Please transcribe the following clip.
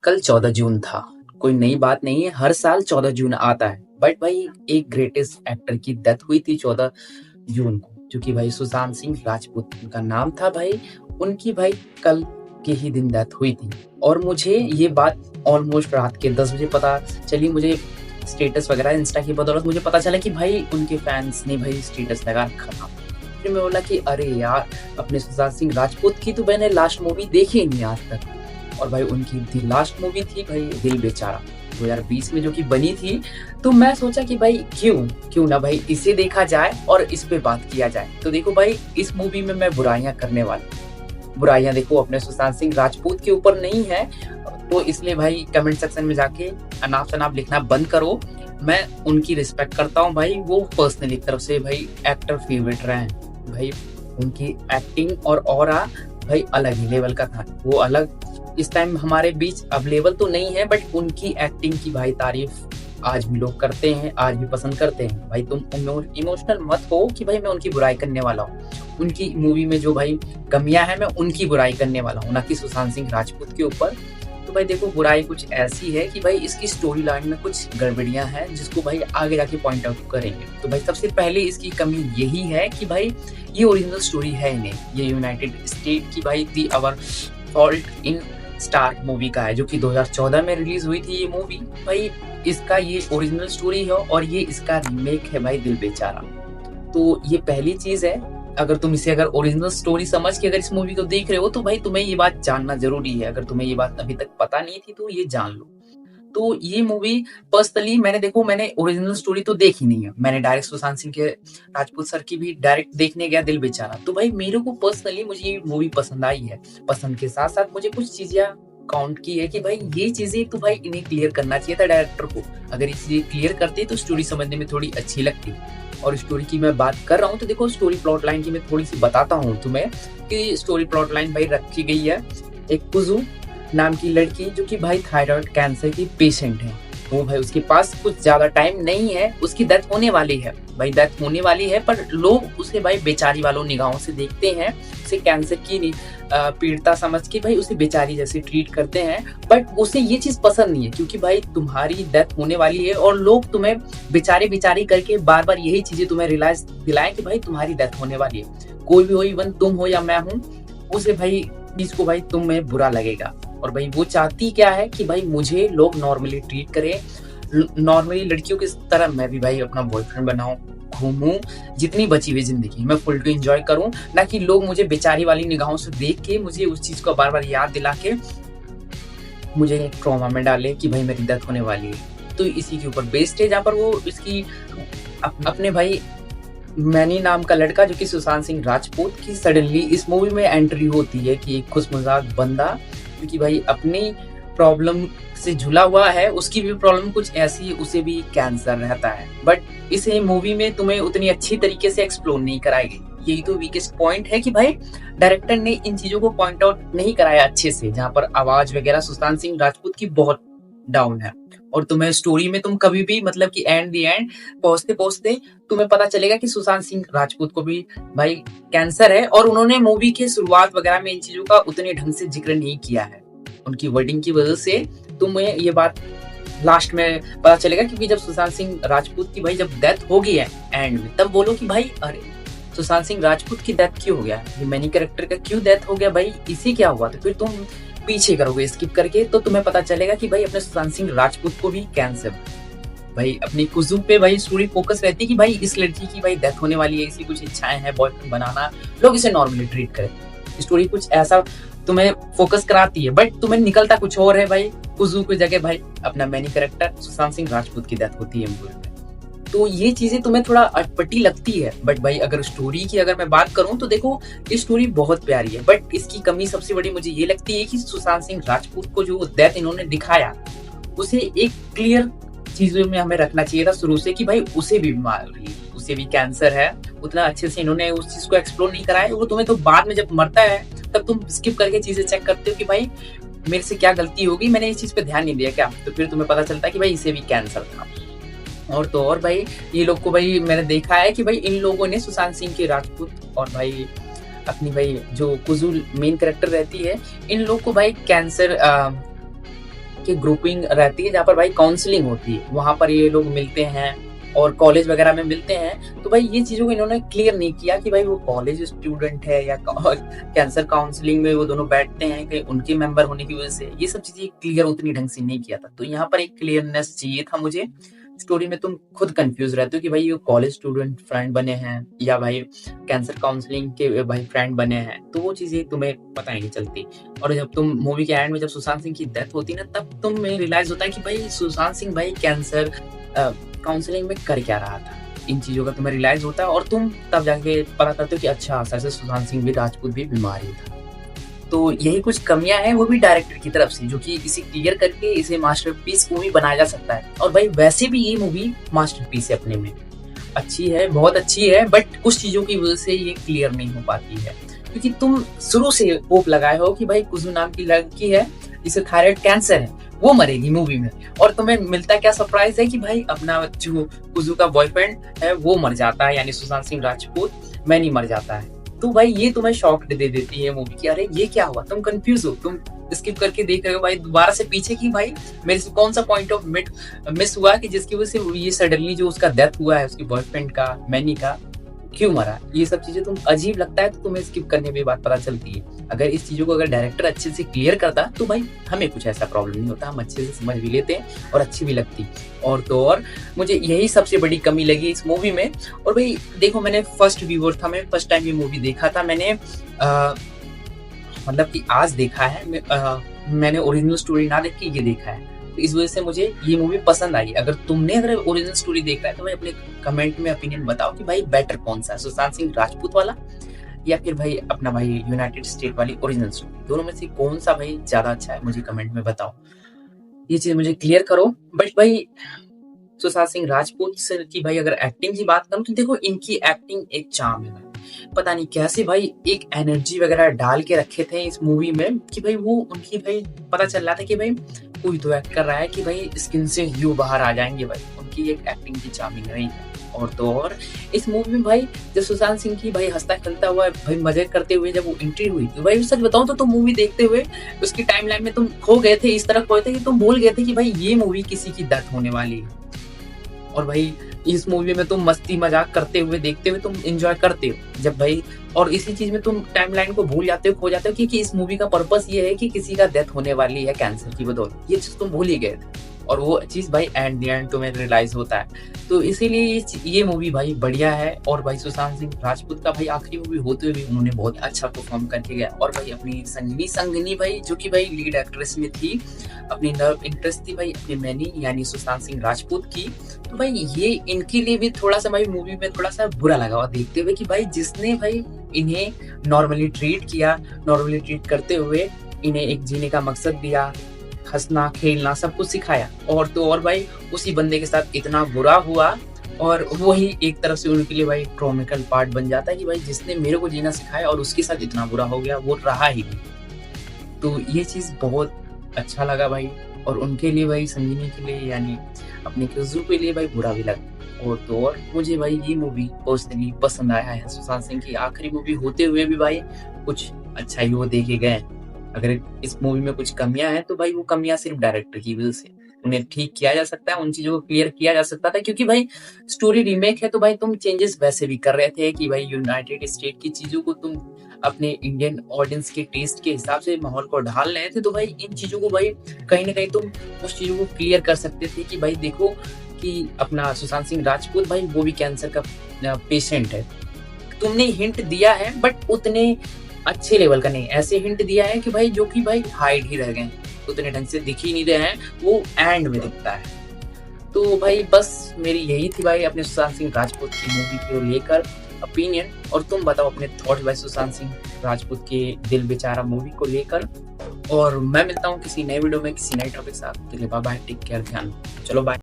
कल 14 जून था। कोई नई बात नहीं है, हर साल 14 जून आता है। बट भाई एक ग्रेटेस्ट एक्टर की डेथ हुई थी 14 जून को, जो कि भाई सुशांत सिंह राजपूत उनका नाम था भाई। उनकी भाई कल के ही दिन डेथ हुई थी और मुझे ये बात ऑलमोस्ट रात के 10 बजे पता चली। मुझे स्टेटस वगैरह इंस्टा की बदौलत मुझे पता चला कि भाई उनके फैंस ने भाई स्टेटस लगा रखा था। फिर मैं बोला कि अरे यार, अपने सुशांत सिंह राजपूत की तो मैंने लास्ट मूवी देखी ही नहीं आज तक। और भाई उनकी थी लास्ट मूवी थी भाई दिल बेचारा 2020 में, जो कि बनी थी। तो मैं सोचा कि भाई क्यों ना भाई इसे देखा जाए और इस पे बात किया जाए। तो देखो भाई, इस मूवी में मैं बुराइयां करने वाला बुराइयां देखो अपने सुशांत सिंह राजपूत के ऊपर नहीं है। तो इसलिए भाई कमेंट सेक्शन में जाके अनाप शनाप लिखना बंद करो। मैं उनकी रिस्पेक्ट करता हूँ भाई, वो पर्सनली तरफ से भाई एक्टर फेवरेट रहे हैं भाई। उनकी एक्टिंग और ऑरा भाई अलग ही लेवल का था। वो अलग इस टाइम हमारे बीच अवेलेबल तो नहीं है, बट उनकी एक्टिंग की भाई तारीफ आज भी लोग करते हैं, आज भी पसंद करते हैं। भाई तुम इमोशनल मत हो कि भाई मैं उनकी बुराई करने वाला हूँ। उनकी मूवी में जो भाई कमियां हैं मैं उनकी बुराई करने वाला हूँ, ना कि सुशांत सिंह राजपूत के ऊपर। तो भाई देखो, बुराई कुछ ऐसी है कि भाई इसकी स्टोरी लाइन में कुछ गड़बड़ियां हैं, जिसको भाई आगे जाके पॉइंट आउट करेंगे। तो भाई सबसे पहले इसकी कमी यही है कि भाई ये ओरिजिनल स्टोरी है ही नहीं। ये यूनाइटेड स्टेट की भाई the our fault in star movie का है, जो कि 2014 में रिलीज हुई थी ये मूवी। भाई इसका ये ओरिजिनल स्टोरी है और ये इसका रीमेक है भाई दिल बेचारा। तो ये पहली चीज है। अगर ओरिजिनल स्टोरी समझ के अगर इस मूवी को देख रहे हो तो भाई तुम्हें ये बात जानना जरूरी है। अगर तुम्हें ये बात अभी तक पता नहीं थी तो ये जान लो। तो ये मूवी पर्सनली मैंने ओरिजिनल स्टोरी तो देखी नहीं है। मैंने डायरेक्ट सुशांत सिंह के राजपूत सर की भी डायरेक्ट देखने गया दिल बेचारा। तो भाई मेरे को पर्सनली मुझे ये मूवी पसंद आई है। पसंद के साथ साथ मुझे कुछ चीजें काउंट की है कि भाई ये चीजें तो भाई इन्हें क्लियर करना चाहिए था डायरेक्टर को। अगर ये चीजें क्लियर करते तो स्टोरी समझने में थोड़ी अच्छी लगती। और स्टोरी की मैं बात कर रहा हूँ तो देखो, स्टोरी प्लॉट लाइन की मैं थोड़ी सी बताता हूँ तुम्हें कि स्टोरी प्लॉट लाइन भाई रखी गई है। एक कुजू नाम की लड़की, जो कि भाई थायराइड कैंसर की पेशेंट है। वो भाई उसके पास कुछ ज्यादा टाइम नहीं है, उसकी डेथ होने वाली है भाई, डेथ होने वाली है। पर लोग उसे भाई बेचारी वालों निगाहों से देखते हैं, उसे कैंसर की पीड़िता समझ के भाई उसे बेचारी जैसे ट्रीट करते हैं। बट उसे ये चीज पसंद नहीं है, क्योंकि भाई तुम्हारी डेथ होने वाली है और लोग तुम्हें बेचारी करके बार बार यही चीजें तुम्हें रियलाइज दिलाएं कि भाई तुम्हारी डेथ होने वाली है। कोई भी हो, इवन तुम हो या मैं हूँ, उसे भाई चीज को भाई तुम्हें बुरा लगेगा। और भाई वो चाहती क्या है कि भाई मुझे लोग नॉर्मली ट्रीट करें, नॉर्मली लड़कियों की तरह मैं भी भाई अपना बॉयफ्रेंड बनाऊं, घूमूं, जितनी बची हुई जिंदगी मैं फुल टू एंजॉय करूं, ना कि लोग मुझे बेचारी वाली निगाहों से देख के मुझे उस चीज को बार बार याद दिला के मुझे ट्रॉमा में डाले कि भाई मेरी डेथ होने वाली है। तो इसी के ऊपर बेस्ड है, जहाँ पर वो इसकी अपने भाई मैनी नाम का लड़का, जो कि सुशांत सिंह राजपूत की सडनली इस मूवी में एंट्री होती है कि एक खुश मजाक बंदा, क्योंकि भाई अपनी प्रॉब्लम से झुला हुआ है, उसकी भी प्रॉब्लम कुछ ऐसी, उसे भी कैंसर रहता है। बट इस मूवी में तुम्हें उतनी अच्छी तरीके से एक्सप्लोर नहीं कराएगी। यही तो वीकेस्ट पॉइंट है कि भाई डायरेक्टर ने इन चीजों को पॉइंट आउट नहीं कराया अच्छे से, जहाँ पर आवाज वगैरह सुशांत सिंह राजपूत की बहुत डाउन है। और तुम्हें स्टोरी में तुम कभी भी मतलब कि एंड पहुंचते पहुंचते तुम्हें पता चलेगा कि सुशांत सिंह राजपूत को भी भाई कैंसर है। और उन्होंने मूवी के शुरुआत वगैरह में इन चीजों का उतने ढंग से जिक्र नहीं किया है। उनकी वर्डिंग की वजह से तुम्हें ये बात लास्ट में पता चलेगा, क्योंकि जब सुशांत सिंह राजपूत की भाई जब डेथ हो गई है एंड में, तब बोलो कि भाई अरे सुशांत सिंह राजपूत की डेथ क्यों हो गया, ये मैनी कैरेक्टर का क्यों डेथ हो गया, भाई इसी क्या हुआ। तो फिर तुम पीछे करोगे स्किप करके, तो तुम्हें पता चलेगा कि भाई अपने सुशांत सिंह राजपूत को भी कैंसर। भाई अपनी कुजू पे भाई स्टोरी फोकस रहती है कि भाई इस लड़की की भाई डेथ होने वाली है, इसी कुछ इच्छाएं हैं बॉयफ्रेंड बनाना, लोग इसे नॉर्मली ट्रीट करें। स्टोरी कुछ ऐसा तुम्हें फोकस कराती है, बट तुम्हें निकलता कुछ और है भाई। कुजू की जगह भाई अपना मैनी कैरेक्टर सुशांत सिंह राजपूत की डेथ होती है मूवी में। तो ये चीजें तुम्हें थोड़ा अटपटी लगती है। बट भाई अगर स्टोरी की अगर मैं बात करूं तो देखो, ये स्टोरी बहुत प्यारी है। बट इसकी कमी सबसे बड़ी मुझे ये लगती है कि सुशांत सिंह राजपूत को जो डेथ इन्होंने दिखाया, उसे एक क्लियर चीजों में हमें रखना चाहिए था शुरू से कि भाई उसे भी बीमारी, उसे भी कैंसर है। उतना अच्छे से इन्होंने उस चीज को एक्सप्लोर नहीं कराया। वो तुम्हें तो बाद में जब मरता है तब तुम स्किप करके चीजें चेक करते हो कि भाई मेरे से क्या गलती होगी, मैंने इस चीज पे ध्यान नहीं दिया क्या। तो फिर तुम्हें पता चलता है कि भाई इसे भी कैंसर था। और तो और भाई ये लोग को भाई मैंने देखा है कि भाई इन लोगों ने सुशांत सिंह के राजपूत और भाई अपनी भाई जो कुजू मेन कैरेक्टर रहती है, इन लोग को भाई कैंसर की ग्रुपिंग रहती है जहाँ पर भाई काउंसलिंग होती है, वहाँ पर ये लोग मिलते हैं और कॉलेज वगैरह में मिलते हैं। तो भाई ये चीज़ों को इन्होंने क्लियर नहीं किया कि भाई वो कॉलेज स्टूडेंट है या कैंसर काउंसलिंग में वो दोनों बैठते हैं कि उनके मेंबर होने की वजह से, ये सब चीज़ें क्लियर उतनी ढंग से नहीं किया था। तो यहाँ पर एक क्लियरनेस चाहिए था मुझे। स्टोरी में तुम खुद कंफ्यूज रहते हो कि भाई ये कॉलेज स्टूडेंट फ्रेंड बने हैं या भाई कैंसर काउंसलिंग के भाई फ्रेंड बने हैं, तो वो चीज़ें तुम्हें पता ही नहीं चलती। और जब तुम मूवी के एंड में जब सुशांत सिंह की डेथ होती है ना, तब तुम्हें रियलाइज होता है कि भाई सुशांत सिंह भाई कैंसर काउंसलिंग में कर क्या रहा था। इन चीज़ों का तुम्हें रियलाइज होता है और तुम तब जाके पता करते हो कि अच्छा सच से सुशांत सिंह भी राजपूत भी बीमार ही था। तो यही कुछ कमियां हैं, वो भी डायरेक्टर की तरफ से, जो कि इसे क्लियर करके इसे मास्टरपीस मूवी बनाया जा सकता है। और भाई वैसे भी ये मूवी मास्टरपीस है, अपने में अच्छी है, बहुत अच्छी है, बट कुछ चीजों की वजह से ये क्लियर नहीं हो पाती है। क्योंकि तुम शुरू से होप लगाए हो कि भाई कुजू नाम की लड़की है जिसे थायराइड कैंसर है, वो मरेगी मूवी में, और तुम्हें मिलता क्या सरप्राइज है कि भाई अपना जो कुजू का बॉयफ्रेंड है वो मर जाता है, यानी सुशांत सिंह राजपूत मैनी मर जाता है। तो भाई ये तुम्हें शॉक दे देती है मूवी की, अरे ये क्या हुआ, तुम कंफ्यूज हो, तुम स्किप करके देख रहे हो भाई दोबारा से पीछे की भाई मेरे से कौन सा पॉइंट ऑफ मिस हुआ कि जिसकी वजह से ये सडनली जो उसका डेथ हुआ है उसके बॉयफ्रेंड का, मैनी का, क्यों मरा। ये सब चीजें तुम अजीब लगता है तो तुम्हें स्किप करने में बात पता चलती है। अगर इस चीजों को अगर डायरेक्टर अच्छे से क्लियर करता तो भाई हमें कुछ ऐसा प्रॉब्लम नहीं होता, हम अच्छे से समझ भी लेते हैं और अच्छी भी लगती। और तो और मुझे यही सबसे बड़ी कमी लगी इस मूवी में। और भाई देखो, मैंने फर्स्ट व्यूअर था, मैं फर्स्ट टाइम ये मूवी देखा था, मैंने मतलब कि आज देखा है, मैंने ओरिजिनल स्टोरी ना देख के ये देखा है, तो इस वजह से मुझे ये मूवी पसंद आई। अगर ओरिजिनल स्टोरी देखा है तो भाई अपने कमेंट में ओपिनियन बताओ कि भाई बेटर कौन सा है, सुशांत सिंह राजपूत वाला या फिर भाई अपना भाई यूनाइटेड स्टेट वाली ओरिजिनल स्टोरी, दोनों में से कौन सा भाई ज्यादा अच्छा है, मुझे कमेंट में बताओ, ये चीज मुझे क्लियर करो। बट भाई सुशांत सिंह राजपूत से की भाई अगर एक्टिंग की बात करूं तो देखो, इनकी एक्टिंग एक चार्म है, पता नहीं कैसे भाई एक एनर्जी वगैरह डाल के रखे थे इस मूवी में कि भाई वो उनकी भाई पता चल रहा था कि भाई कोई तो एक्ट कर रहा है कि भाई स्किन से ह्यू बाहर आ जाएंगे भाई, उनकी एक एक्टिंग की चार्मिंग रही है। और तो और इस मूवी में भाई जब सुशांत सिंह की भाई हंसता खेलता हुआ भाई मजे करते हुए जब वो एंट्री हुई, तो भाई सच बताऊं तो तुम मूवी देखते हुए उसकी टाइमलाइन में तुम खो गए थे, इस तरह खोए थे कि तुम भूल गए थे कि भाई ये मूवी किसी की डेथ होने वाली है। और भाई इस मूवी में तुम मस्ती मजाक करते हुए देखते हुए तुम एंजॉय करते हो जब भाई, और इसी चीज में तुम टाइमलाइन को भूल जाते हो, खो जाते हो, क्योंकि इस मूवी का पर्पस ये है कि किसी का डेथ होने वाली है कैंसर की बदौलत, ये चीज तुम भूल ही गए थे। और वो चीज भाई एंड तुम्हें रियलाइज होता है। तो इसीलिए ये मूवी भाई बढ़िया है। और भाई सुशांत सिंह राजपूत का भाई आखिरी मूवी होते हुए उन्होंने बहुत अच्छा परफॉर्म करके गया। और भाई अपनी संगनी भाई जो कि भाई लीड एक्ट्रेस में थी, अपनी लव इंटरेस्ट थी भाई अपनी मैनी यानी सुशांत सिंह राजपूत की। तो भाई ये इनके लिए भी थोड़ा सा भाई मूवी में थोड़ा सा बुरा लगा हुआ देखते हुए कि भाई जिसने भाई इन्हें नॉर्मली ट्रीट करते हुए इन्हें एक जीने का मकसद दिया, हंसना खेलना सब कुछ सिखाया, और तो और भाई उसी बंदे के साथ इतना बुरा हुआ। और वही एक तरफ से उनके लिए भाई ट्रॉमिकल पार्ट बन जाता है कि भाई जिसने मेरे को जीना सिखाया और उसके साथ इतना बुरा हो गया, वो रहा ही नहीं। तो ये चीज बहुत अच्छा लगा भाई। और उनके लिए भाई संजीवनी के लिए यानी अपने कुजू के लिए भाई बुरा भी लगा। और तो और मुझे भाई ये मूवी पर्सनली पसंद आया है। सुशांत सिंह की आखिरी मूवी होते हुए भी भाई कुछ अच्छा ही वो देखे गए। अगर इस मूवी में कुछ कमियां हैं तो भाई वो कमियां सिर्फ डायरेक्टर की वजह से, उन्हें ठीक किया जा सकता है, उन चीजों को क्लियर किया जा सकता था। क्योंकि भाई स्टोरी रीमेक है तो भाई तुम चेंजेस वैसे भी कर रहे थे कि भाई यूनाइटेड स्टेट की चीजों को तुम अपने इंडियन ऑडियंस के टेस्ट के हिसाब से माहौल को ढाल रहे थे। तो भाई इन चीजों को भाई कहीं ना कहीं तुम उस चीजों को क्लियर कर सकते थे कि भाई देखो कि अपना सुशांत सिंह राजपूत भाई वो भी कैंसर का पेशेंट है। तुमने हिंट दिया है बट उतने अच्छे लेवल का नहीं, ऐसे हिंट दिया है कि भाई जो कि भाई हाइड ही रह गए, उतने ढंग से दिख ही नहीं रहे हैं, वो एंड में दिखता है। तो भाई बस मेरी यही थी भाई अपने सुशांत सिंह राजपूत की मूवी को लेकर ओपिनियन। और तुम बताओ अपने थॉट्स भाई सुशांत सिंह राजपूत के दिल बेचारा मूवी को लेकर। और मैं मिलता हूँ किसी नए वीडियो में किसी नए टॉपिक के साथ। बाय बाय, टेक केयर, ध्यान, चलो बाय।